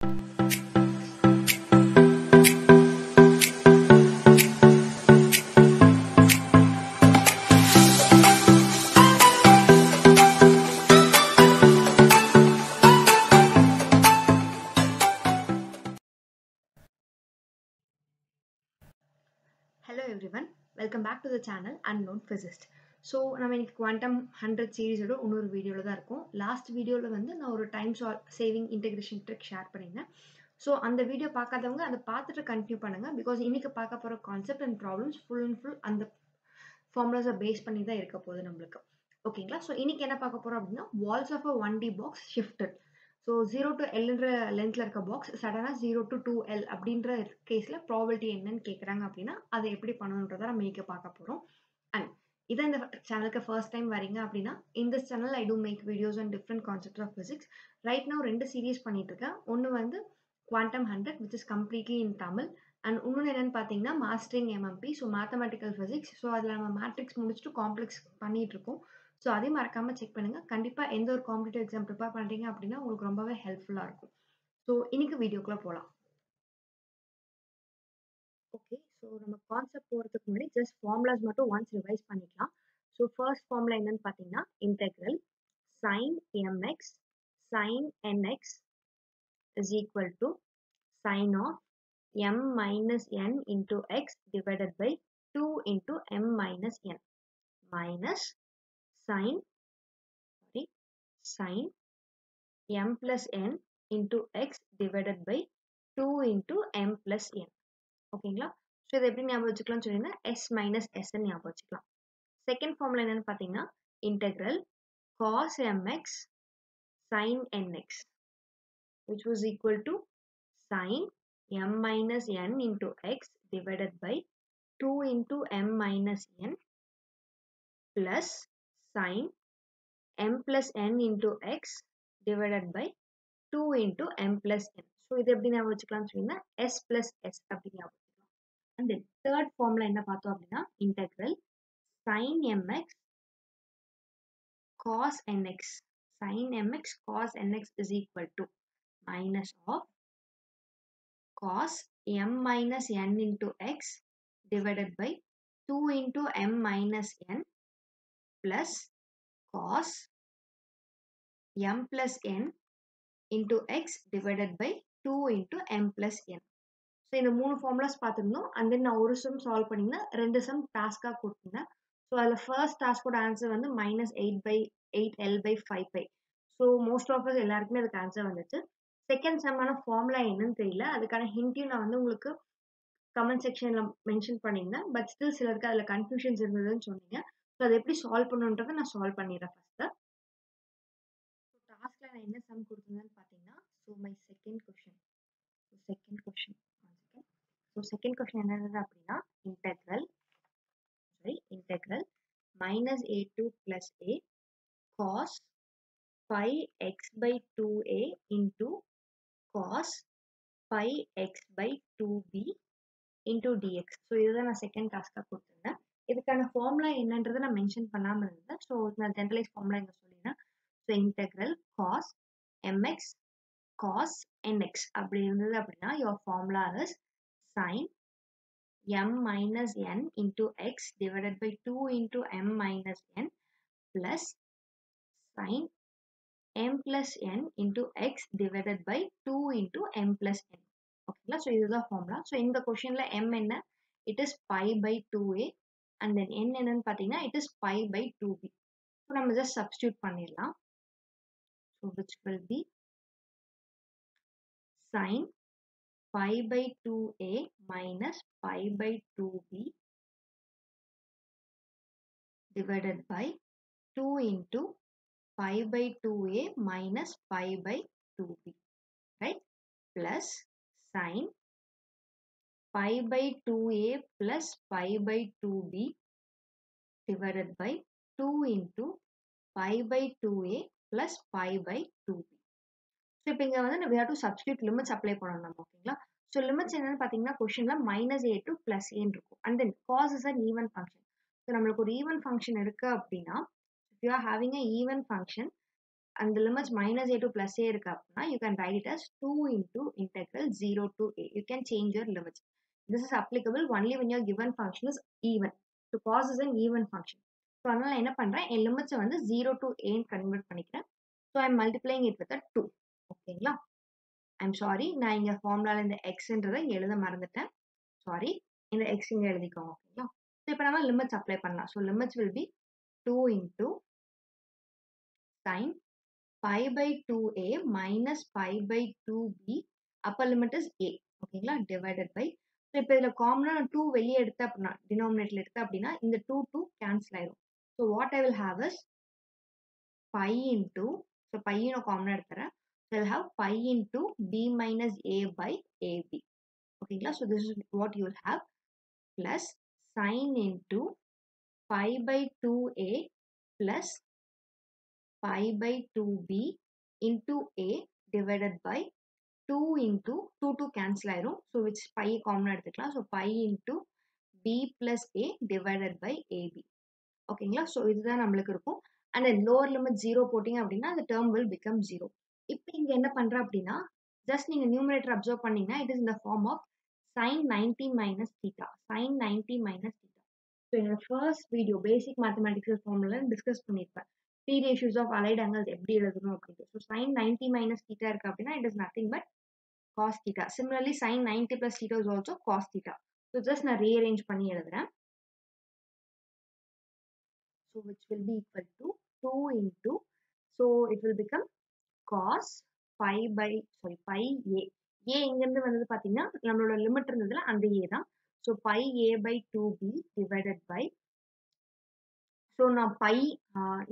Hello everyone, welcome back to the channel Unknown Physicist. So நம்ம இன்னைக்கு quantum 100 சீரிஸோட இன்னொரு வீடியோல தான் இருக்கும். லாஸ்ட் வீடியோல வந்து நான் ஒரு time saving integration trick share பண்ணியிருந்தேன். ஸோ அந்த வீடியோ பார்க்காதவங்க அதை பார்த்துட்டு கண்டினியூ பண்ணுங்க. பிகாஸ் இன்னைக்கு பார்க்க போற concept and problems full and full அந்த ஃபார்முலாஸை பேஸ் பண்ணி தான் இருக்க போகுது நம்மளுக்கு. ஓகேங்களா? ஸோ இன்னைக்கு என்ன பார்க்க போறோம் அப்படின்னா walls of a 1D box shifted. So 0 to Lன்ற லென்த்ல இருக்க பாக்ஸ் சடனாக 0 to 2L அப்படின்ற கேஸில் ப்ராபபிலிட்டி என்னன்னு கேட்குறாங்க அப்படின்னா அதை எப்படி பண்ணணுன்றதை நம்ம இன்னைக்கு பார்க்க போகிறோம். அண்ட் இதை இந்த சேனலுக்கு ஃபர்ஸ்ட் டைம் வரீங்க அப்படின்னா இந்த channel I do make videos and different concept of physics. Right நான் 2 சீரீஸ் பண்ணிட்டு இருக்கேன். ஒன்று வந்து quantum 100 which is completely in Tamil. And இன்னொன்று என்னன்னு பார்த்தீங்கன்னா mastering MMP, so mathematical physics. So அதில் நம்ம மேட்ரிக்ஸ் முடிச்சுட்டு காம்ப்ளெக்ஸ் பண்ணிட்டு இருக்கோம். ஸோ அதையும் மறக்காம செக் பண்ணுங்க. கண்டிப்பாக எந்த ஒரு காம்படிட்டிவ் எக்ஸாம் ப்ரிப்பேர் பண்ணுறீங்க அப்படின்னா உங்களுக்கு ரொம்பவே ஹெல்ப்ஃபுல்லாக இருக்கும். ஸோ இன்னைக்கு வீடியோக்குள்ள போகலாம். ஓகே, ஸோ நம்ம கான்செப்ட் போகிறதுக்கு முன்னாடி ஜஸ்ட் ஃபார்முலாஸ் மட்டும் ஒன்ஸ் ரிவைஸ் பண்ணிக்கலாம். ஸோ ஃபர்ஸ்ட் ஃபார்முலா என்னன்னு பார்த்தீங்கன்னா integral sin mx sin nx is equal to sin of m minus n into x divided by 2 into m minus n minus sin m plus n into x divided by 2 into m plus n. ஓகேங்களா? So இதை எப்படி ஞாபகம் வச்சுக்கலாம்னு சொல்லியிருந்தேன், s minus s ஞாபகம் வச்சுக்கலாம். Second formula என்னன்னு பார்த்தீங்கன்னா integral cos mx sin nx which was equal to sin m minus n into x divided by 2 into m minus n plus sin m plus n into x divided by 2 into m plus n. So இது எப்படி ஞாபகம் வச்சுக்கலாம்னு சொன்னீங்கன்னா s plus s அப்படி ஞாபகம் வச்சுக்கலாம். And then third formula என்ன பார்த்தோம் அப்படின்னா integral sin mx cos nx sin mx cos nx is equal to minus of cos m minus n into x divided by 2 into m minus n plus cos m plus n into x divided by 2 into m plus n. So இந்த 3 formulas பார்த்துருந்தோம். And then நான் ஒரு some solve பண்ணிங்கன்னா 2 some டாஸ்காக கொடுத்துருந்தேன். So அதில் first டாஸ்கோட answer வந்து -8/8L/5π. So most of us எல்லாருக்குமே அதுக்கு ஆன்சர் வந்துச்சு. செகண்ட் சம்மான ஃபார்முலா என்னன்னு தெரியல, அதுக்கான ஹிண்ட்டையும் நான் வந்து உங்களுக்கு கமெண்ட் செக்ஷனில் மென்ஷன் பண்ணியிருந்தேன். பட் ஸ்டில் சிலருக்கு அதில் கன்ஃபியூஷன்ஸ் இருந்ததுன்னு சொன்னீங்க. ஸோ அதை எப்படி சால்வ் பண்ணுன்றதை நான் சால்வ் பண்ணிடுறேன் ஃபஸ்ட்டு. ஸோ டாஸ்கில் நான் என்ன சம் கொடுத்துருந்தேன்னு பார்த்தீங்கன்னா so my second question so second question என்னது அப்படின்னா integral -a to plus a cos 5x by 2a into cos 5x by 2b into dx. So இதுதான் நான் செகண்ட் டாஸ்காக கொடுத்துருந்தேன். இதுக்கான ஃபார்முலா என்னன்றதை நான் மென்ஷன் பண்ணாமல் இருந்தேன். ஸோ நான் ஜென்ரலைஸ் ஃபார்முலா இங்கே சொல்லிடுறேன். So integral cos mx cos nx அப்படி இருந்தது அப்படின்னா your formula is sin m minus n into x divided by 2 into m minus n plus sin m plus n into x divided by 2 into m plus n. ஓகேங்களா? So இதுதான் formula. So இந்த கொஷனில் m என்ன, it is pi by 2a and then n என்னன்னு பார்த்தீங்கன்னா it is pi by 2b. So நம்ம just substitute பண்ணிடலாம். So which will be sin pi by 2a minus pi by 2b divided by 2 into pi by 2a minus pi by 2b, right? Plus sin pi by 2a plus pi by 2b divided by 2 into pi by 2a plus pi by 2b. So இப்போ இங்கே வந்து we have to substitute limits apply பண்ணணும் நம்ம. ஓகேங்களா? So limits என்னன்னு பார்த்தீங்கன்னா கொஷனில் -a to +a இருக்கும். And then cos is an even function. So நம்மளுக்கு ஒரு ஈவன் ஃபங்க்ஷன் இருக்கு அப்படின்னா if you are having a even function அந்த லிமிட்ஸ் -a to +a இருக்கு அப்படின்னா you can write it as 2 into integral 0 to a. You can change your limits. This is applicable only when your given function is even. So cos is an even function. So அதனால என்ன பண்றேன், என் லிமிட்ஸை வந்து 0 to a convert பண்ணிக்கிறேன். So I'm multiplying it with a 2. ஓகேங்களா? I'm sorry, நான் இங்க ஃபார்முலால இந்த xன்றதை எழுத மறந்துட்டேன். சாரி, இந்த x இங்க எழுதிக்கோங்க. ஓகேங்களா? So இப்போ நம்ம லிமிட்ஸ் அப்ளை பண்ணலாம். So limits will be 2 into sin pi by 2a minus pi by 2b, upper limit is a. ஓகேங்களா? divided by, so இப்போ இதுல காமனா 2 வெளியே எடுத்த அப்படின்னா டினாமினேட்டர்ல எடுத்த அப்படின்னா இந்த 2 கேன்சல் ஆயிடும். So what I will have is pi into, so pi நான் காமனா எடுத்துறேன். So I will have pi into b minus a by ab. ஓகேங்களா? So this is what you will have, plus sin into pi by 2a plus pi by 2b into a divided by 2 into 2 cancel ஆயிரும். So which pi common எடுத்துக்கலாம். So pi into b plus a divided by ab. ஓகேங்களா? So இதுதான் நம்மளுக்கு இருக்கும். And then lower limit 0 போட்டிங்க அப்படின்னா the term will become 0. இப்போ இங்க என்ன பண்ற அப்படின்னா just நீங்க numerator observe பண்ணீங்கன்னா it is in the form of sin 90 minus theta. Sin 90 minus theta. So என்னோட first video basic mathematics formula discuss பண்ணிருப்பேன். P ratios of allied angles எப்படி எழுதணும் அப்படின்ட்டு. So sin 90 minus theta இருக்கு அப்படின்னா it is nothing but cos theta. Similarly, sin 90 plus theta is also cos theta. So just நான் rearrange பண்ணி எழுதுறேன். So which will be equal to 2 into, so it will become cos pi by, sorry, pi a. a இங்கிருந்து வந்தது பாத்தீங்கன்னா நம்மளோட limit இருந்ததுல அந்த a தான். So pi a by 2b divided by, so நான் pi,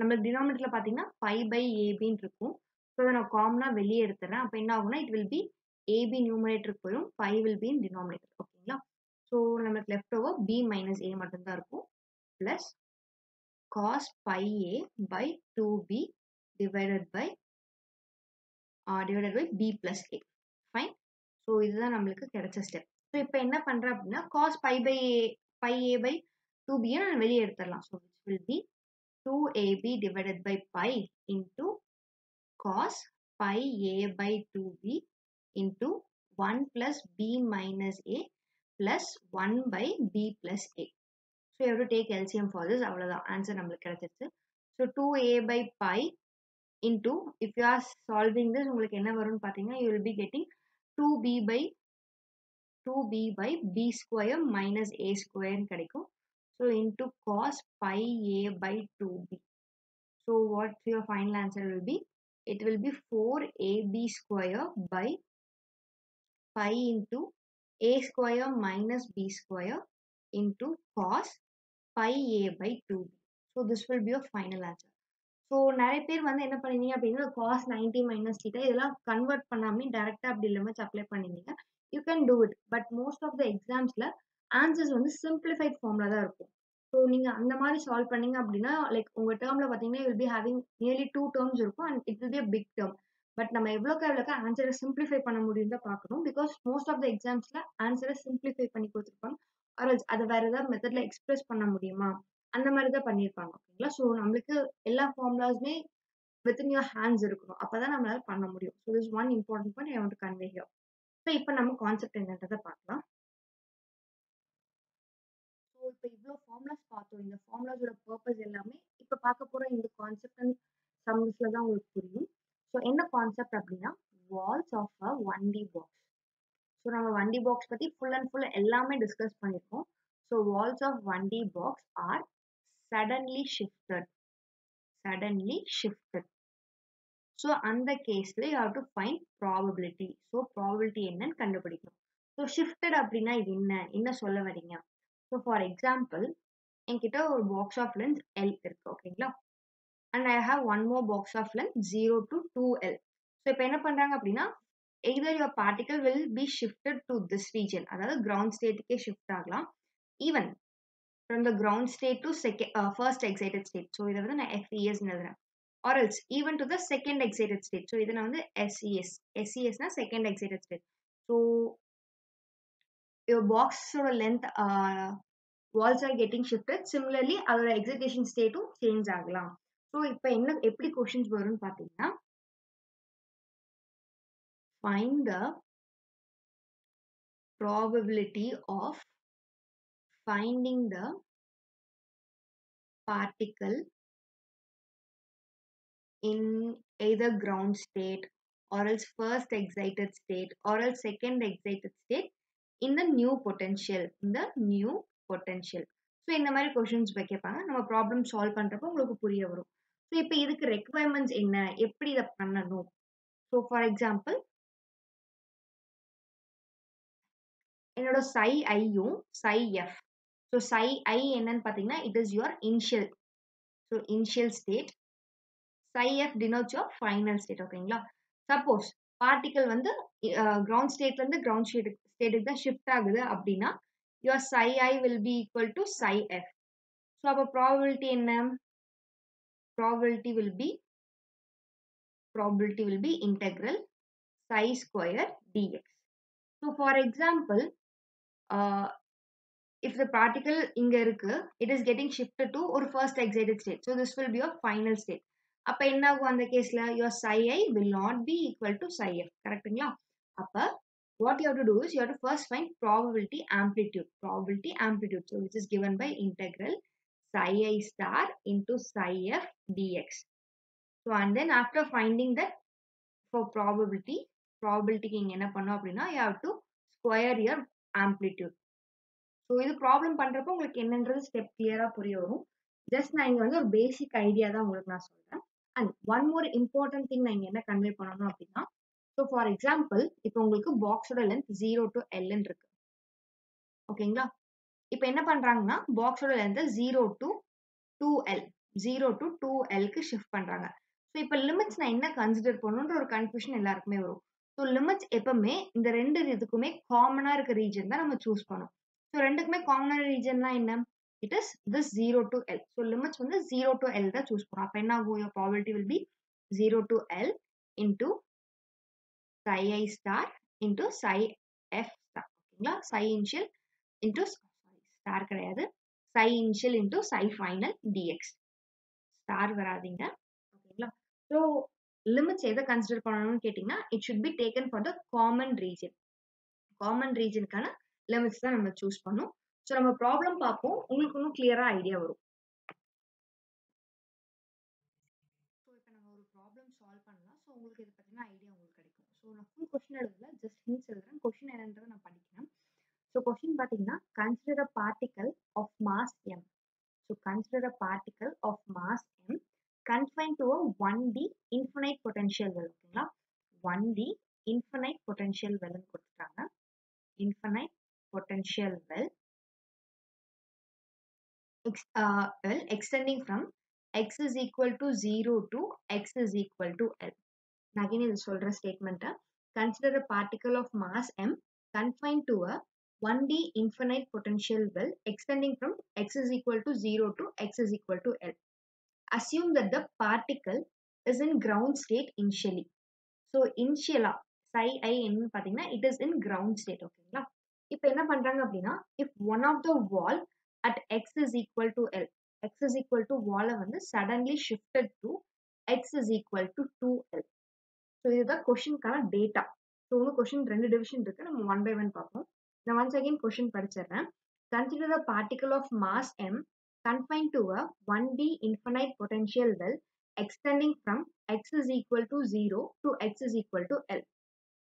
நம்ம டினாமினேட்டர்ல பாத்தீங்கன்னா pi by ab இருக்கும். So அதை நான் காமனா வெளியே எடுத்துறேன். அப்ப என்ன ஆகும்னா it will be ab numerator போயிடும், pi will be in denominator. ஓகேங்களா? So நமக்கு left over b minus a மட்டும்தான் இருக்கும், plus cos pi a by 2b divided by b plus a. Fine. So இதுதான் நம்மளுக்கு கிடைச்ச ஸ்டெப். So இப்போ என்ன பண்றேன் அப்படின்னா cos pi a by 2b நான் வெளியே எடுத்துடலாம். So which will be 2ab divided by pi into cos pi a by 2b into 1 plus b minus a plus 1 by b plus a. So you have to take LCM for this. அவ்வளவுதான் answer நம்மளுக்கு கிடைச்சிருச்சு. So 2a by pi into, if you are solving this உங்களுக்கு என்ன வரும்னு பார்த்தீங்கன்னா you will be getting 2b by b square minus a square கிடைக்கும். So into cos pi a by 2b. So what your final answer will be? It will be 4ab square by pi into a square minus b square into cos pi a by 2b. So this will be your final answer. So நிறைய பேர் வந்து என்ன பண்ணீங்க அப்படின்னா cos 90 minus theta இதெல்லாம் convert பண்ணாம டைரக்டா அப்படி லிமிட்ஸ் அப்ளை பண்ணீங்க. You can do it, but most of the examsல answers வந்து simplified formல தான் இருக்கும். So நீங்க அந்த மாதிரி சால்வ் பண்ணீங்க அப்படின்னா லைக் உங்க டேர்ம்ல பாத்தீங்கன்னா you will be having nearly 2 terms இருக்கும் and it will be a big term. But நம்ம எவ்வளோக்கு ஆன்சரை சிம்பிளிஃபை பண்ண முடியும் தான் பார்க்கணும். பிகாஸ் மோஸ்ட் ஆஃப் த எக்ஸாம்ஸ்ல ஆன்சரை சிம்பிளிஃபை பண்ணி கொடுத்துருப்பாங்க. ஆர்எல்ஸ் அதை வேற ஏதாவது மெத்தட்ல எக்ஸ்பிரஸ் பண்ண முடியுமா அந்த மாதிரி தான் பண்ணியிருப்பாங்க. ஓகேங்களா? ஸோ நம்மளுக்கு எல்லா ஃபார்முலாஸுமே வித்தின் யுவர் ஹேண்ட்ஸ் இருக்கணும். அப்பதான் நம்மளால பண்ண முடியும். So this one important point I want to convey here. So இப்போ நம்ம கான்செப்ட் என்னன்றதை பார்க்கலாம். ஸோ இப்போ இவ்வளோ ஃபார்முலாஸ் பார்த்தோம். இந்த ஃபார்முலாஸோட பர்பஸ் எல்லாமே இப்போ பார்க்க போகிற இந்த கான்செப்ட் அண்ட் சம்ஸ்ல தான் உங்களுக்கு புரியும். ஸோ என்ன கான்செப்ட் அப்படின்னா walls of a 1D box. So நம்ம 1D பாக்ஸ் பற்றி ஃபுல் அண்ட் ஃபுல் எல்லாமே டிஸ்கஸ் பண்ணியிருக்கோம். So walls of 1D box are suddenly shifted. So அந்த கேஸில் you have to find probability. So probability என்னன்னு கண்டுபிடிக்கணும். ஸோ ஷிஃப்டட் அப்படின்னா இது என்ன சொல்ல வரீங்க? ஸோ ஃபார் எக்ஸாம்பிள் என்கிட்ட ஒரு பாக்ஸ் ஆஃப் லென்த் எல் இருக்கு. ஓகேங்களா? and I have one more box of length 0 to 2L. So இப்போ என்ன பண்றாங்க அப்படின்னா either your particle will be shifted to this region, அதாவது ground stateக்கே shift ஆகலாம், even from the ground state to first excited state. So இதை வந்து நான் FES எழுதுறேன், or else even to the second excited state. So இதை நான் வந்து SES னா second excited state. So your box length walls are getting shifted. Similarly அதோட excitation state change ஆகலாம். ஸோ இப்போ எப்படி கொஷின்ஸ் வரும்னு பார்த்தீங்கன்னா, find the probability of finding the particle in either ground state or else first excited state or else second excited state in the new potential. So இந்த மாதிரி questions கேட்பாங்க. நம்ம problem solve பண்றப்போ உங்களுக்கு புரிய வரும். ஸோ இப்போ இதுக்கு ரெக்குவயர்மெண்ட்ஸ் என்ன, எப்படி இதை பண்ணணும்? ஸோ ஃபார் எக்ஸாம்பிள், என்னோட psi ஐயும் psi f. So psi I என்னன்னு பார்த்தீங்கன்னா, it is your initial. So initial state. psi f denotes your final state. ஓகேங்களா? சப்போஸ் பார்ட்டிகல் வந்து கிரவுண்ட் ஸ்டேட்ல இருந்து கிரவுண்ட் ஸ்டேட்டுக்கு தான் ஷிஃப்ட் ஆகுது அப்படின்னா, your psi I will be equal to psi f. So அப்போ ப்ராபபிலிட்டி என்ன? Probability will be integral psi square dx. So for example, if the particle inga irukku, it is getting shifted to or first excited state. So this will be your final state. அப்ப என்ன ஆகும் அந்த கேஸ்ல? your psi I will not be equal to psi f. கரெக்ட்டுங்களா? அப்ப what you have to do is you have to first find probability amplitude. So which is given by integral psi I star into psi f dx. So and then after finding that for probability இங்க என்ன பண்ணோம் அப்படின்னா, you have to square your amplitude. So இது problem பண்றப்போ உங்களுக்கு என்னன்றது step கிளியரா புரிய வரும். ஜஸ்ட் நான் இங்க வந்து ஒரு பேசிக் ஐடியா தான் உங்களுக்கு நான் சொல்றேன். And one more important thing நான் இங்க என்ன கன்வே பண்ணணும் அப்படின்னா, ஸோ ஃபார் எக்ஸாம்பிள் இப்போ உங்களுக்கு பாக்ஸோட லென்த் 0 to L இருக்கு. ஓகேங்களா? இப்போ என்ன பண்றாங்கன்னா, பாக்ஸோட லென்த் 0 to 2L ஷிஃப்ட் பண்றாங்க. ஸோ இப்போ லிமிட்ஸ் நான் என்ன கன்சிடர் பண்ணணுன்ற ஒரு கன்ஃபியூஷன் எல்லாருக்குமே வரும். ஸோ லிமிட்ஸ் எப்பவுமே இந்த ரெண்டு இதுக்குமே காமனா இருக்க ரீஜன் தான் நம்ம சூஸ் பண்ணணும். ஸோ ரெண்டுக்குமே காமனான ரீஜன்னா என்ன? It is this 0 to L. So limits வந்து 0 to L தான் சூஸ் பண்ணணும். அப்போ என்ன ஆகும்? your probability will be 0 to L into psi I star into psi f star. ஓகேங்களா? psi initial into ஸ்டார் கிடையாது, psi initial into psi final dx. Star வராதீங்க. ஓகேங்களா? ஸோ லிமிட்ஸ் எதை கன்சிடர் பண்ணணும்னு கேட்டீங்கன்னா, it should be taken for the common region. Common ரீஜனுக்கான limits தான் நம்ம சூஸ் பண்ணோம். ஸோ நம்ம ப்ராப்ளம் பார்ப்போம், உங்களுக்கு இன்னும் கிளியரா ஐடியா வரும். ஸோ இப்போ நம்ம ஒரு ப்ராப்ளம் சால்வ் பண்ணலாம். ஸோ உங்களுக்கு இதை பற்றின ஐடியா உங்களுக்கு கிடைக்கும். ஸோ நான் ஃபுல் கொஸ்டின் எழுதல, ஜஸ்ட் ஹிண்ட்ஸ் எழுதுறேன். கொஸ்டின் என்னன்றதை நான் படிக்கிறேன். ஸோ கொஸ்டின் பார்த்தீங்கன்னா, consider a particle of mass m. So consider a particle of mass m confined to a 1D infinite potential well. ஓகேங்களா? 1D infinite potential well கொடுத்துட்டாங்க. infinite potential well extending from x is equal to 0 to x is equal to L. Again இது சொல்ற statement, consider a particle of mass m confined to a 1D infinite potential well extending from x is equal to 0 to x is equal to L. Assume that the particle is in ground state initially. So initial psi I என்ன பாத்தீங்கன்னா, it is in ground state. ஓகேங்களா? இப்போ என்ன பண்றாங்க அப்படின்னா, if one of the wall at x is equal to L, x is equal to wall வந்து suddenly shifted to x is equal to 2L. So இதுதான் கொஸ்டின்கான டேட்டா. ஸோ உங்களுக்கு question ரெண்டு டிவிஷன் இருக்கு, நம்ம ஒன் பை ஒன் பார்ப்போம். நான் once again question படிச்சிடுறேன். Consider a particle of mass m confined to a 1D infinite potential well extending from x is equal to 0 to x is equal to L.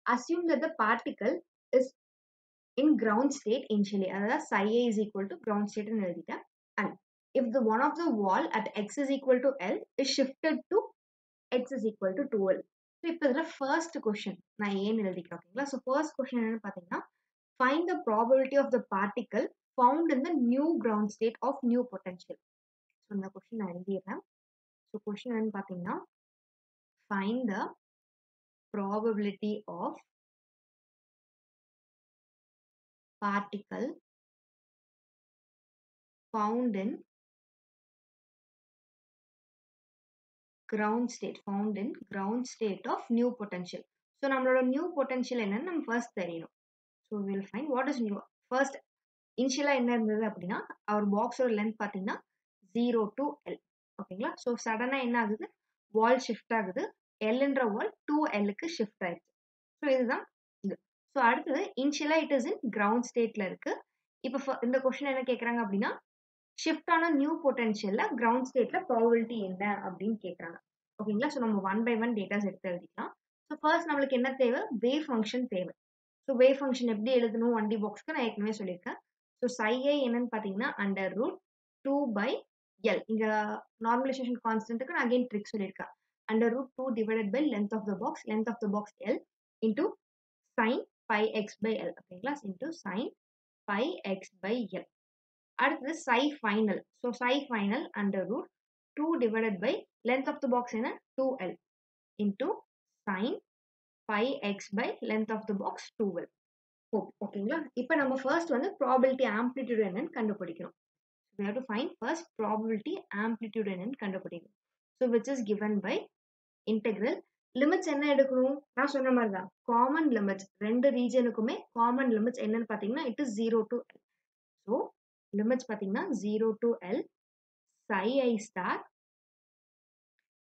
Assume that the particle is in ground state initially. அதாவது psi I is equal to ground state ன்னு எழுதிட்டேன். And if the one of the wall at x is equal to L is shifted to x is equal to 2L. So இப்போ இதில் first question நான் ஏன்னு எழுதிக்கிறேன். ஓகேங்களா? So first question என்னன்னு பார்த்தீங்கன்னா, find the probability of the particle found in the new ground state of new potential. So இந்த question நான் எழுதிடுறேன். ஸோ கொஸ்டின் என்னன்னு பார்த்தீங்கன்னா, find the probability of particle found in ground state of new potential. So நம்மளோட new potential என்னன்னு நம்ம first தெரியணும். So will find what is new. First இனிஷியலாக என்ன இருந்தது அப்படின்னா, அவர் பாக்ஸோட லென்த் பார்த்தீங்கன்னா 0 to L. ஓகேங்களா? ஸோ சடனா என்ன ஆகுது? வால் ஷிஃப்ட் ஆகுது. Lன்ற வால் 2Lக்கு ஷிஃப்ட் ஆயிடுச்சு. ஸோ இதுதான் இது. ஸோ அடுத்தது இனிஷியலா இட் இஸ் இன் கிரவுண்ட் ஸ்டேட்ல இருக்கு. இப்ப இந்த கொஸ்டின் என்ன கேட்கறாங்க அப்படின்னா, ஷிஃப்ட் ஆன நியூ பொட்டன்ஷியல்ல கிரவுண்ட் ஸ்டேட்ல ப்ராபபிலிட்டி என்ன அப்படின்னு கேட்கறாங்க. ஓகேங்களா? ஸோ நம்ம ஒன் பை ஒன் டேட்டாஸ் எடுத்து எழுதிக்கலாம். ஸோ ஃபர்ஸ்ட் நம்மளுக்கு என்ன தேவை? வேவ் ஃபங்ஷன் தேவை. ஸோ வேவ் ஃபங்ஷன் எப்படி எழுதணும் 1D பாக்ஸ்க்கு நான் ஏற்கனவே சொல்லியிருக்கேன். ஸோ psi i என்னன்னு பார்த்தீங்கன்னா அண்டர் ரூட் 2 பை எல். இங்க நார்மலைசேஷன் கான்ஸ்டன்ட்டுக்கு நான் அகைன் ட்ரிக் சொல்லியிருக்கேன். Under root 2 divided by length of the box, length of the box L into sine pi X by L. ஓகேங்களா? Into sine pi X by L. அடுத்தது psi final. So psi final under root 2 divided by length of the box என்ன 2L into sine pi X by length of the box 2L. ஓகேங்களா? இப்போ நம்ம first வந்து probability amplitude என்னன்னு கண்டுபிடிக்கணும். We have to find first probability amplitude என்னன்னு கண்டுபிடிக்கணும். So which is given by integral. Limits என்ன எடுக்கணும்? நான் சொன்ன மாதிரி தான் காமன் லிமிட்ஸ் ரெண்டு ரீஜனுக்குமே காமன் லிமிட்ஸ் என்னன்னு பார்த்தீங்கன்னா it is 0 to L. So limits பார்த்தீங்கன்னா 0 to L psi I star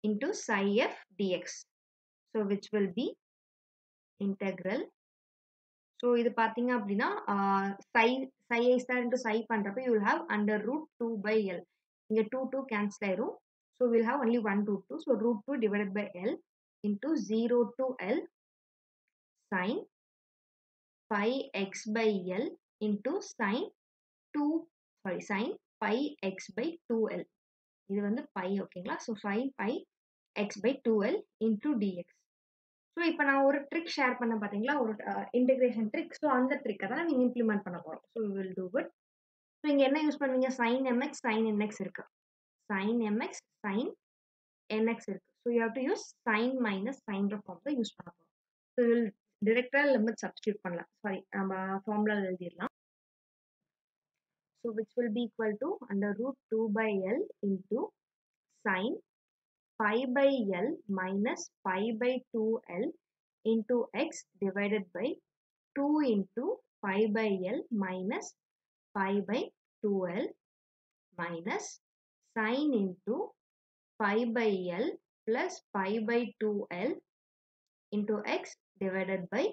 into psi f dx. So which will be integral. So இது பார்த்தீங்க அப்படின்னா psi I star into psi பண்ணுறப்ப you will have under root 2 by L. இங்கே 2 cancel ஆயிரும். So we'll have only 1 root 2. So root 2 divided by L into 0 to L sin pi x by L into sin pi x by 2L. இது வந்து pi ஓகேங்களா? So sin pi x by 2L into dx. So இப்போ நான் ஒரு trick share பண்ண பார்த்தீங்களா? ஒரு integration trick. So அந்த ட்ரிக்கை தான் நீங்கள் இம்ப்ளிமெண்ட் பண்ண போகிறோம். So we will do it. So இங்கே என்ன யூஸ் பண்ணுவீங்க? sin mx sin nx இருக்கு. sin mx sin nx இருக்கு. So you have to use sin minus சைன்ற ஃபார்ம் தான் யூஸ் பண்ண போகிறோம். ஸோ வில் டிரெக்டாக லிமிட் சப்ஸ்டியூட் பண்ணலாம். சாரி நம்ம ஃபார்முலா எழுதிடலாம். So which will be equal to under root 2 by L இன்டூ sin pi by L minus pi by 2L into x divided by 2 into pi by L minus pi by 2L minus sin into pi by L plus pi by 2L into x divided by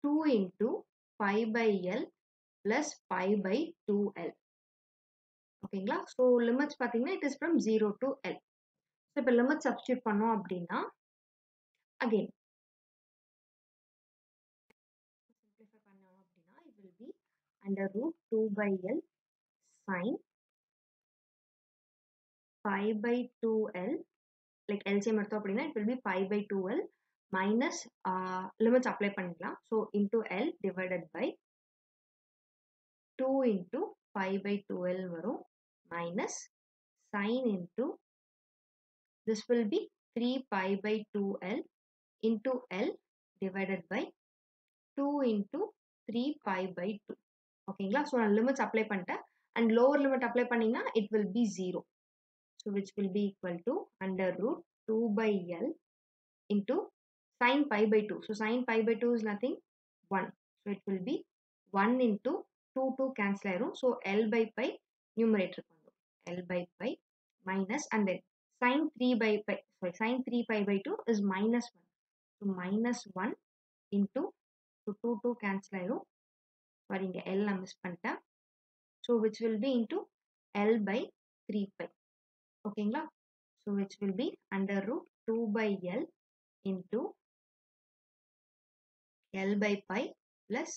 2 into pi by L plus pi by 2L. ஓகேங்களா? So limits பார்த்தீங்கன்னா it is from 0 to L. So இப்போ limit substitute பண்ணோம் அப்படின்னா again simplify பண்ணோம் அப்படின்னா it will be under root 2 by L sin pi by 2L like LCM எடுத்தோம் அப்படின்னா it will be pi by 2L minus limits apply பண்ணிக்கலாம். So into L divided by 2 into pi by 2L வரும் minus sin into this will be 3 pi by 2L into L divided by 2 into 3 pi by 2. ஓகேங்களா? So நான் limits apply பண்ணிட்டேன் and lower limit apply பண்ணீங்கன்னா it will be 0. So which will be equal to under root 2 by L into sin pi by 2. So sin pi by 2 is nothing 1. So it will be 1 into 2 cancel ஆயிரும். So L by pi numerator பண்ணும். L by pi minus and then sin 3 by pi. Sorry, sin 3 pi by 2 is minus 1. So minus 1 into 2 cancel ஆயிரும். Sorry, இங்க L நான் miss பண்ணிட்டேன். So which will be into L by 3 pi. ஓகேங்களா? So which will be under root 2 by L into L by pi plus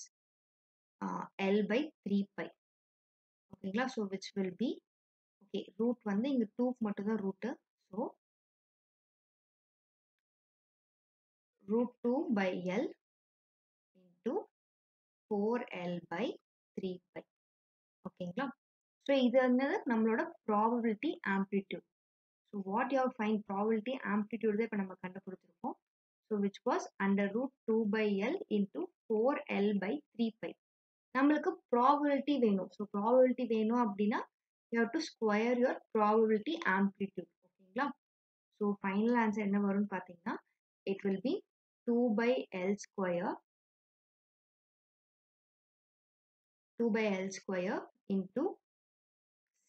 L by 3 pi. ஓகேங்களா? So which will be okay root வந்து இங்க 2 மட்டும் தான் root. So root 2 by L into 4L by 3 pi. ஓகேங்களா? So இது வந்து நம்மளோட probability amplitude. So what you have find probability amplitude தான் இப்போ நம்ம கண்டுபிடிச்சிருக்கோம். So which was under root 2 by L into 4L by 3 pi. நம்மளுக்கு ப்ராபபிலிட்டி வேணும். ஸோ ப்ராபபிலிட்டி வேணும் அப்படின்னா you have to square your probability amplitude. ஓகேங்களா? ஸோ ஃபைனல் ஆன்சர் என்ன வரும்னு பார்த்தீங்கன்னா it will be 2 by L square 2 by L square into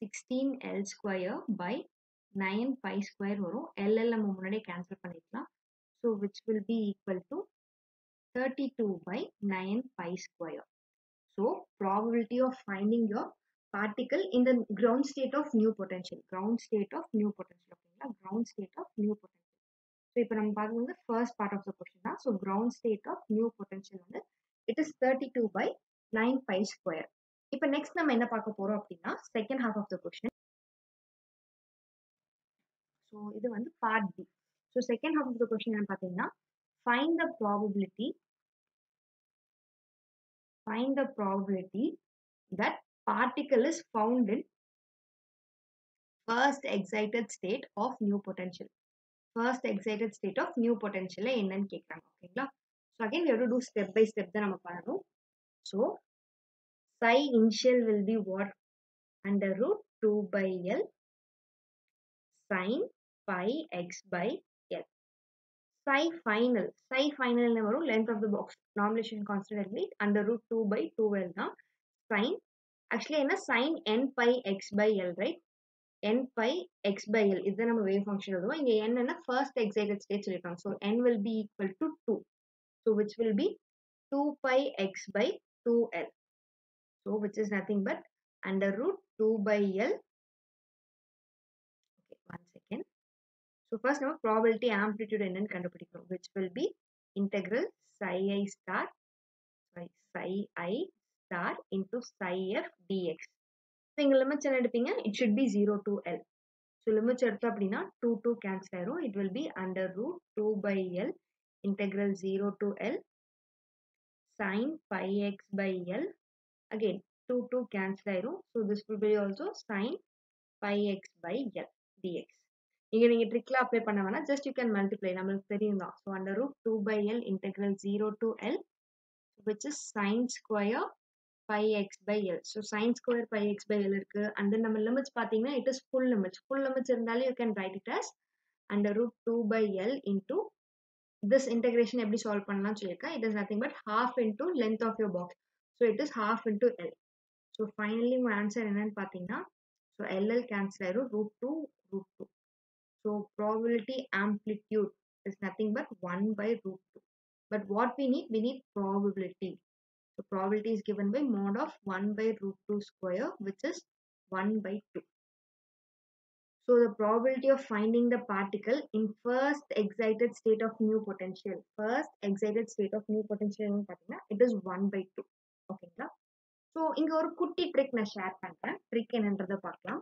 16L square by 9 pi square வரும். LL நம்ம முன்னாடியே cancel பண்ணிக்கலாம். So which will be equal to 32 by 9 pi square. So probability of finding your particle in the ground state of new potential. Ground state of new potential. Okay, ground state of new potential. So இப்போ நம்ம பார்த்தது வந்து first part of the question தான். So ground state of new potential வந்து it is 32 by 9 pi square. இப்போ next நம்ம என்ன பார்க்க போறோம் அப்படின்னா second half of the question. So இது வந்து part B. So second half of the question என்ன பார்த்தீங்கன்னா find the probability that particle is found in first excited state of new potential. First excited state of new potential என்னன்னு கேக்குறாங்க. ஓகேங்களா? So again we have to do step by step தான் நம்ம பண்ணணும். So psi initial will be what? Under root 2 by L sin pi x by L. Psi final வரும் length of the box. Nomination constant will be under root 2 by 2L தான். Sin actually என்ன sin n pi x by L, right? n pi x by L இதுதான் நம்ம wave function எழுதுவோம். இங்க n என்ன first excited state சொல்லிருக்காங்க. So n will be equal to 2. So which will be 2 pi x by 2L. So which is nothing but under root 2 by L. Okay, one second. So first நம்ம probability amplitude என்னன்னு கண்டுபிடிக்கிறோம். Which will be integral psi I star into psi f dx. So இங்க limits என்ன எடுப்பீங்க? It should be 0 to L. So limits எடுத்தோம் அப்படின்னா 2 cancel ஆயிரும். It will be under root 2 by L integral 0 to L sin pi x by L. Again 2 cancel ஆயிரும். So this will be also sin pi x by L dx. இங்க நீங்க ட்ரிக்ல apply பண்ண வேணாம், just you can multiply, நம்மளுக்கு தெரியும் தான். So under root 2 by L integral 0 to L which is sin square pi x by L. So sin square pi x by L இருக்கு. And then நம்ம limits பாத்தீங்கன்னா it is full limits. Full limits இருந்தாலே you can write it as under root 2 by L into this integration எப்படி solve பண்ணலாம் சொல்லிருக்கேன். It is nothing but half into length of your box. So it is half into L. So finally my answer என்னன்னு பாத்தீங்கன்னா so LL cancel ஆயிரும் root 2. So probability amplitude is nothing but 1 by root 2. But what we need probability. So probability is given by mod of 1 by root 2 square, which is 1 by 2. So the probability of finding the particle in first excited state of new potential. First excited state of new potential, it is 1 by 2. Okay. So இங்க ஒரு குட்டி trick நான் share பண்றேன். Trick என்னன்றதை பார்க்கலாம்.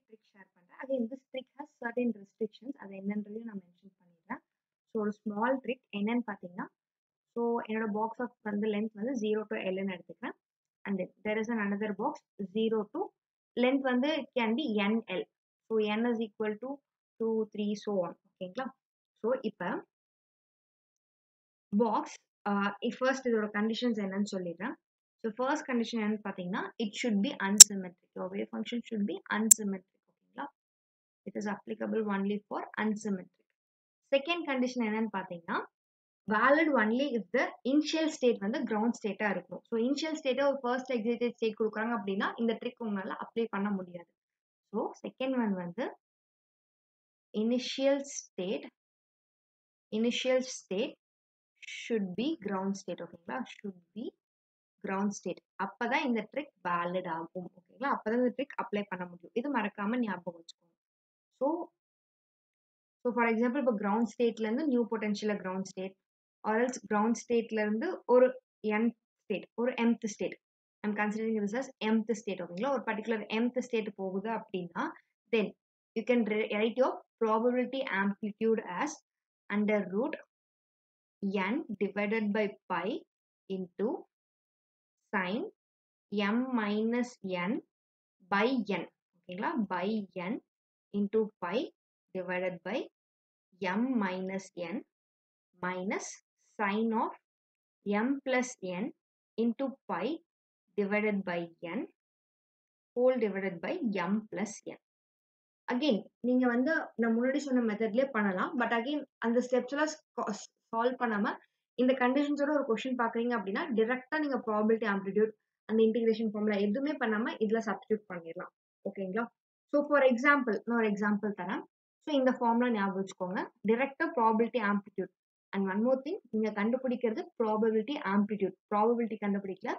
Trick share பண்றேன். Again this trick has certain restrictions. அது என்னன்றதையும் நான் mention பண்ணிடுறேன். So ஒரு small trick என்னன்னு பாத்தீங்கன்னா so என்னோட box of வந்து length வந்து 0 to L ன்னு எடுத்துக்கிறேன். And then there is another box 0 to length வந்து it can be NL. So N is equal to 2, 3 so on. ஓகேங்களா? So இப்ப box first இதோட conditions என்னன்னு சொல்லிடுறேன். So first condition என்னன்னு பாத்தீங்கன்னா it should be unsymmetric. Your wave function should be unsymmetric. ஓகேங்களா? It is applicable only for unsymmetric. Second condition என்னன்னு பாத்தீங்கன்னா valid only if the initial state வந்து ground state இருக்கும். So initial state ஒரு first excited state கொடுக்குறாங்க அப்படின்னா இந்த trick உங்களால apply பண்ண முடியாது. So second one வந்து initial state should be ground state. ஓகேங்களா? should be ground state. அப்பதான் இந்த trick valid ஆகும். ஓகேங்களா? அப்பதான் இந்த trick apply பண்ண முடியும். இது மறக்காம ஞாபகம் வச்சுக்கோங்க. So for example இப்போ ground stateல இருந்து new potential ground state or else ground stateல இருந்து ஒரு nth state ஒரு mth state. I'm considering this as mth state. ஓகேங்களா? ஒரு particular mth state போகுது அப்படின்னா then you can write your probability amplitude as under root n divided by pi into sin m minus n by n. ஓகேங்களா? by n into pi divided by m minus n minus sin of m plus n into pi divided by n whole divided by m plus n. Again நீங்க வந்து நான் முன்னாடி சொன்ன மெத்தட்லயே பண்ணலாம். But again அந்த steps எல்லாம் solve பண்ணாம இந்த கண்டிஷன்ஸோட ஒரு क्वेश्चन பாக்குறீங்க அப்படின்னா டைரக்டா நீங்க probability amplitude அந்த இன்டிகிரேஷன் ஃபார்முலா எதுவுமே பண்ணாம இதுல சப்ஸ்டிட்யூட் பண்ணிடலாம். ஓகேங்களா? ஸோ ஃபார் எக்ஸாம்பிள் நான் ஒரு எக்ஸாம்பிள் தரேன். ஸோ இந்த ஃபார்முலா ஞாபகம் வச்சுக்கோங்க. டிரெக்டா probability amplitude and one more thing, நீங்க கண்டுபிடிக்கிறது ப்ராபபிலிட்டி ஆம்ப்ளிட்யூட். ப்ராபபிலிட்டி கண்டுபிடிக்கல.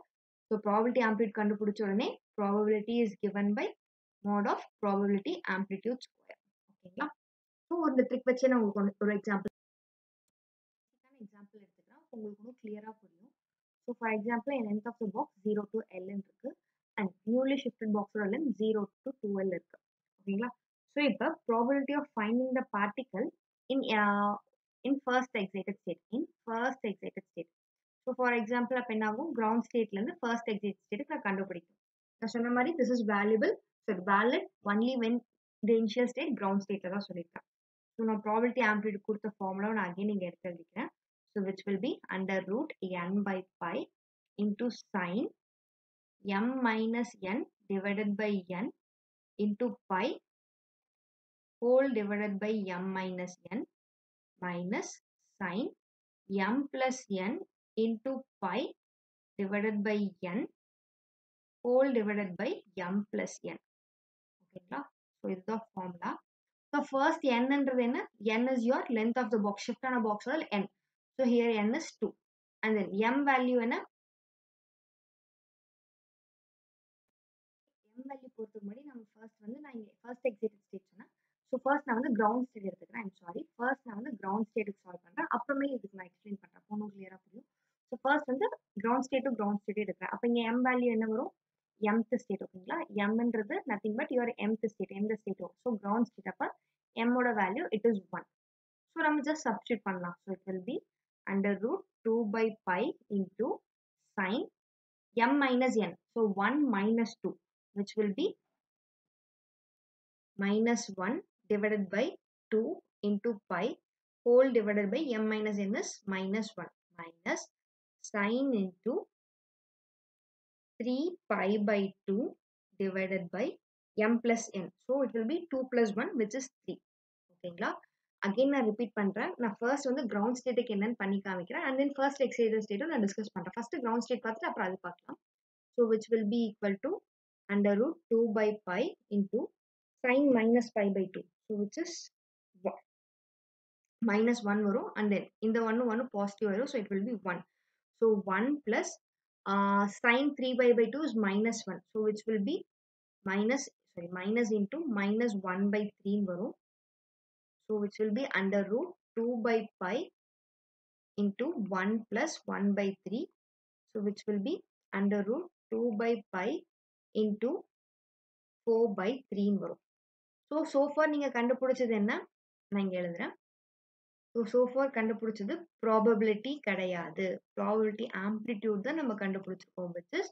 ஸோ ப்ராபபிலிட்டி ஆம்ப்ளிட்யூட் கண்டுபிடிச்ச உடனே probability is given by mod of probability amplitude square. ஓகேங்களா? ஸோ இந்த ட்ரிக் வச்சு நான் உங்களுக்கு ஒரு எக்ஸாம்பிள் எடுத்துக்கிறேன். உங்களுக்கு இன்னும் கிளியரா புரியும். ஸோ ஃபார் எக்ஸாம்பிள் என் length of the box 0 to L இருக்கு அண்ட் நியூலி ஷிஃப்டட் பாக்ஸோட லென்த் 0 to 2L இருக்கு. ஓகேங்களா? ஸோ இப்போ probability of finding the particle in first excited state. So for example அப்போ என்ன ஆகும், கிரவுண்ட் ஸ்டேட்லேருந்து ஃபர்ஸ்ட் எக்ஸைட்டட் ஸ்டேட்டுக்கு நான் கண்டுபிடிக்கும். நான் சொன்ன மாதிரி this is valuable. So valid only when the initial state ground ஸ்டேட்டில் தான் சொல்லியிருக்கேன். ஸோ நான் ப்ராபபிலிட்டி ஆம்ப்ளிட்யூட் கொடுத்த ஃபார்முலாவை நான் அகைன் இங்கே எடுத்து எழுதிக்கிறேன். So which will be under root n by pi into sin m minus n divided by n into pi whole divided by m minus n minus sin m plus n into pi divided by n whole divided by m plus n. Okay, so this is the formula. So first n என்றது என்ன? N is your length of the box. Shift on a box n. So here n is 2. And then m value என்ன? m value பொறுத்த முன்னாடி நம்ம first வந்து நான் இங்க first excited state சொன்னேன். ஸோ ஃபர்ஸ்ட் நான் வந்து கிரவுண்ட் ஸ்டேட் எடுத்துக்கிறேன். I'm sorry. ஃபர்ஸ்ட் நான் வந்து கிரவுண்ட் ஸ்டேட்டுக்கு சால்வ் பண்ணுறேன். அப்புறமே இதுக்கு நான் எக்ஸ்பிளைன் பண்ணுறேன். போனும் கிளியராக புரியும். ஸோ ஃபர்ஸ்ட் வந்து ground state to ground state எடுக்கிறேன். அப்போ இங்கே m வேல்யூ என்ன வரும்? mth state. ஓகேங்களா? mன்றது nothing but your mth state. எந்த ஸ்டேட்டோ. ஸோ கிரவுண்ட் ஸ்டேட் அப்போ m ஓட வேல்யூ இட் இஸ் 1. ஸோ நம்ம ஜஸ்ட் சப்ஸ்டிட்யூட் பண்ணலாம். So it will be under root 2 by pi into sin m minus n. So 1 minus 2 which will be minus 1 divided by 2 into pi whole divided by m minus n is minus 1 minus sin into 3 pi by 2 divided by m plus n. So it will be 2 plus 1 which is 3. ஓகேங்களா? Again நான் repeat பண்றேன். நான் first வந்து ground ஸ்டேட்டுக்கு என்னன்னு பண்ணி காமிக்கிறேன் and then first excited ஸ்டேட்டும் நான் டிஸ்கஸ் பண்றேன். ஃபர்ஸ்ட் கிரவுண்ட் ஸ்டேட் பார்த்துட்டு அப்புறம் அது பார்க்கலாம். So which will be equal to under root 2 by pi into sin minus pi by 2. So which is minus 1 வரும் and then இந்த 1 positive வரும். So it will be 1. So 1 plus sin 3 pi by 2 is minus 1. So which will be minus into minus 1 by 3 வரும். So which will be under root 2 by pi into 1 plus 1 by 3. So which will be under root 2 by pi into 4 by 3 வரும். So far நீங்க கண்டுபிடிச்சது என்ன? நான் இங்க எழுதுறேன். So far கண்டுபிடிச்சது probability கிடையாது. Probability amplitude தான் நம்ம கண்டுபிடிச்சிருக்கோம், which is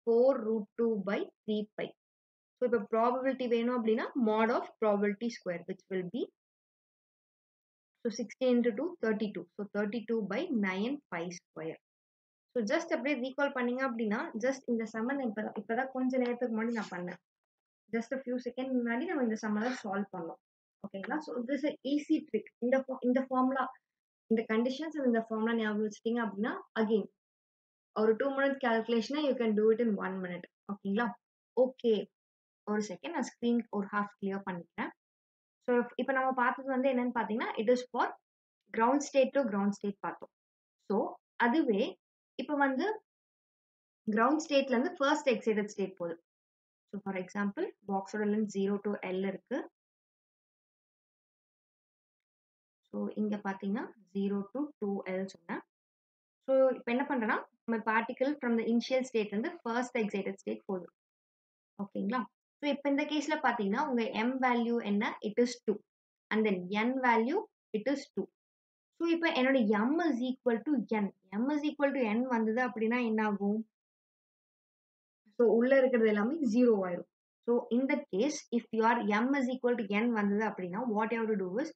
4 root 2 by 3 pi. So இப்போ probability வேணும் அப்படின்னா mod of probability square which will be so 16 into 2 32. So 32 by 9 pi square. So just அப்படியே recall பண்ணீங்க அப்படின்னா just இந்த சம்மன் இப்பதான் கொஞ்ச நேரத்துக்கு முன்னாடி நான் பண்ணேன். Just a few seconds முன்னாடி நம்ம இந்த சம்மனை சால்வ் பண்ணோம். ஓகேங்களா? So this is an easy trick. இந்த ஃபார்முலா இந்த கண்டிஷன்ஸ் இந்த ஃபார்முலா ஞாபகம் வச்சிட்டீங்க அப்படின்னா அகைன் ஒரு 2 minute calculation you can do it in 1 minute. ஓகேங்களா? ஓகே, ஒரு செகண்ட் நான் ஸ்க்ரீன் ஒரு ஹாஃப் கிளியர் பண்ணிக்கிறேன். ஸோ இப்போ நம்ம பார்த்தது வந்து என்னன்னு பார்த்தீங்கன்னா it is for ground state to ground state பார்த்தோம். ஸோ அதுவே இப்போ வந்து கிரவுண்ட் ஸ்டேட்ல இருந்து ஃபர்ஸ்ட் எக்ஸைட்டட் ஸ்டேட் போகுது. ஸோ ஃபார் எக்ஸாம்பிள் பாக்ஸோட லென்த் 0 to L இருக்கு. ஸோ இங்க பார்த்தீங்கன்னா 0 to 2L சொன்னேன். ஸோ இப்போ என்ன பண்றேன்னா நம்ம பார்ட்டிகல் ஃப்ரம் த இனிஷியல் ஸ்டேட்ல இருந்து ஃபர்ஸ்ட் எக்ஸைட்டட் ஸ்டேட் போகுது. ஓகேங்களா? ஸோ இப்போ இந்த கேஸ்ல பார்த்தீங்கன்னா உங்க m வேல்யூ என்ன? It is 2 and then n value it is 2. So இப்போ என்னோட m is equal to n. m is equal to n வந்தது அப்படின்னா என்ன ஆகும்? ஸோ உள்ள இருக்கிறது எல்லாமே 0 ஆயிரும். ஸோ இந்த case if your m is equal to n வந்தது அப்படின்னா what you have to do is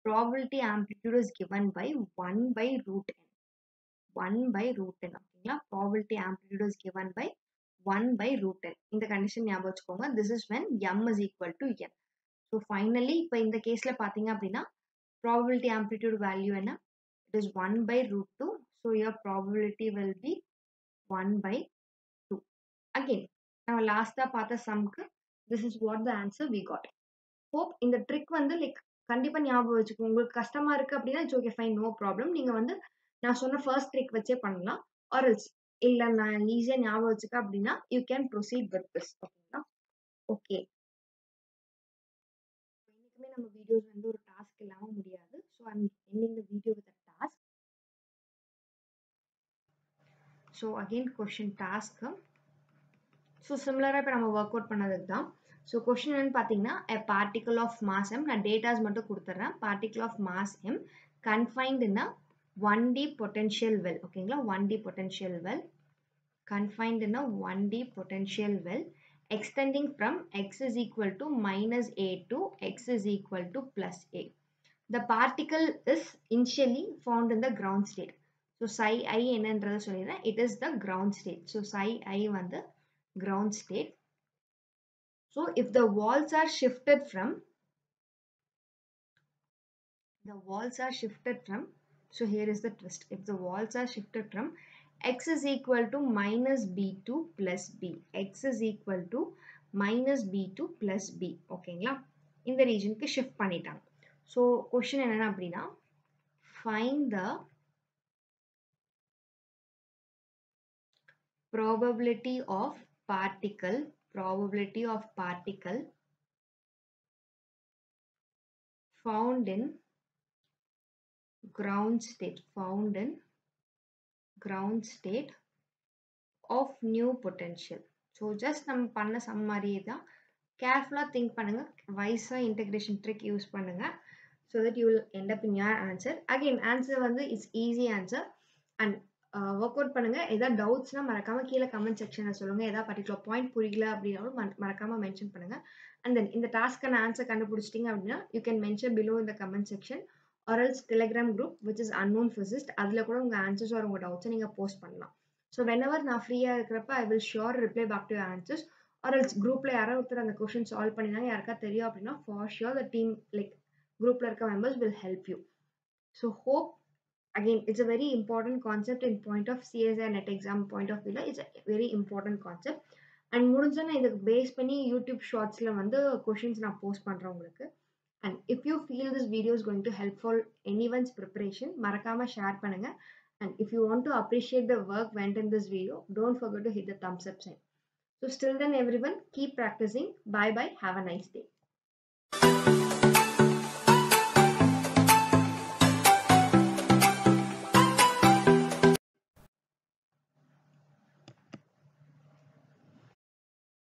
probability amplitude is given by 1 by root n. 1 by root n. ஓகேங்களா? probability amplitude is given by 1 by root n. இந்த condition ஞாபகம் வச்சுக்கோங்க. This is when m is equal to n. So finally இப்போ இந்த கேஸ்ல பாத்தீங்க அப்படின்னா probability amplitude value என்ன? It is 1 by root 2. So your probability will be 1 by 2. Again, நம்ம லாஸ்டா பார்த்த சம்க்கு this is what the answer we got. Hope இந்த ட்ரிக் வந்து லைக் கண்டிப்பா ஞாபகம் வச்சுக்கோங்க. உங்களுக்கு கஷ்டமா இருக்கு அப்படின்னா it's okay fine, no problem. நீங்க வந்து நான் சொன்ன ஃபர்ஸ்ட் ட்ரிக் வச்சே பண்ணலாம். ஆர் எல்ஸ் இல்ல நான் ஈஸியா ஞாபகம் வச்சுக்க அப்படின்னா you can proceed with this. ஓகேங்களா? ஓகே. என்னைக்குமே நம்ம வீடியோஸ் வந்து ஒரு டாஸ்க் இல்லாம முடியாது. So I'm ending the video with a task. So again question task. So சிமிலராக இப்போ நம்ம ஒர்க் அவுட் பண்ணதுக்கு தான். ஸோ கொஸ்டின் என்னன்னு பார்த்தீங்கன்னா a particle of mass m, நான் டேட்டாஸ் மட்டும் கொடுத்துட்றேன். particle of mass m confined in a 1D potential well. ஓகேங்களா? 1D potential well confined in a 1D potential well extending from x is equal to minus a to x is equal to plus a. The particle is initially found in the ground state. So psi I என்னன்றதை சொல்லிடுறேன். It is the ground state. So psi I வந்து ground state. So if the walls are shifted from so here is the twist. If the walls are shifted from x is equal to minus b2 plus b, x is equal to minus b2 plus b, ஓகேங்களா? இந்த ரீஜனுக்கு shift பண்ணிட்டாங்க. So question என்னன்னா அப்படின்னா find the probability of particle found in ground state of new potential. So just நம்ம பண்ண some மாதிரியே தான். கேர்ஃபுல்லாக திங்க் பண்ணுங்க, வைஸாக இன்டெகிரேஷன் ட்ரிக் யூஸ் பண்ணுங்க. so that you will end up in your answer. Again answer வந்து it's easy answer and work out பண்ணுங்க. ஏதாவது டவுட்ஸ்னா மறக்காம கீழே கமெண்ட் செக்ஷன்ல சொல்லுங்க. ஏதாவது பர்டிகுலர் பாயிண்ட் புரியல அப்படின்னாலும் மறக்காம மென்ஷன் பண்ணுங்க. அண்ட் தென் இந்த டாஸ்க்கான ஆன்சர் கண்டுபிடிச்சிட்டீங்க அப்படின்னா யூ கேன் மென்ஷன் பிலோ இந்த comment section or else Telegram group which is unknown physicist. அதில் கூட உங்கள் ஆன்சர்ஸ் ஆர் உங்கள் டவுட்ஸை நீங்கள் போஸ்ட் பண்ணலாம். ஸோ வென்எவர் நான் ஃப்ரீயாக இருக்கிறப்ப I will sure reply back to answers. Or else குரூப்பில் யாரோ ஒருத்தர் அந்த கொஸ்டின் சால்வ் பண்ணினாங்க யாருக்கா தெரியும் அப்படின்னா for sure the team like குரூப்பில் இருக்க members will help you. So hope again it's a very important concept in point of CSI net exam point of view. It's a very important concept and முடிஞ்சா நான் இதுக்கு base பண்ணி YouTube ஷார்ட்ஸ்ல வந்து questions நான் post பண்றேன் உங்களுக்கு. and if you feel this video is going to help for anyone's preparation மறக்காம share பண்ணுங்க. and if you want to appreciate the work went in this video, don't forget to hit the thumbs up sign. So still then everyone, keep practicing. Bye bye, have a nice day.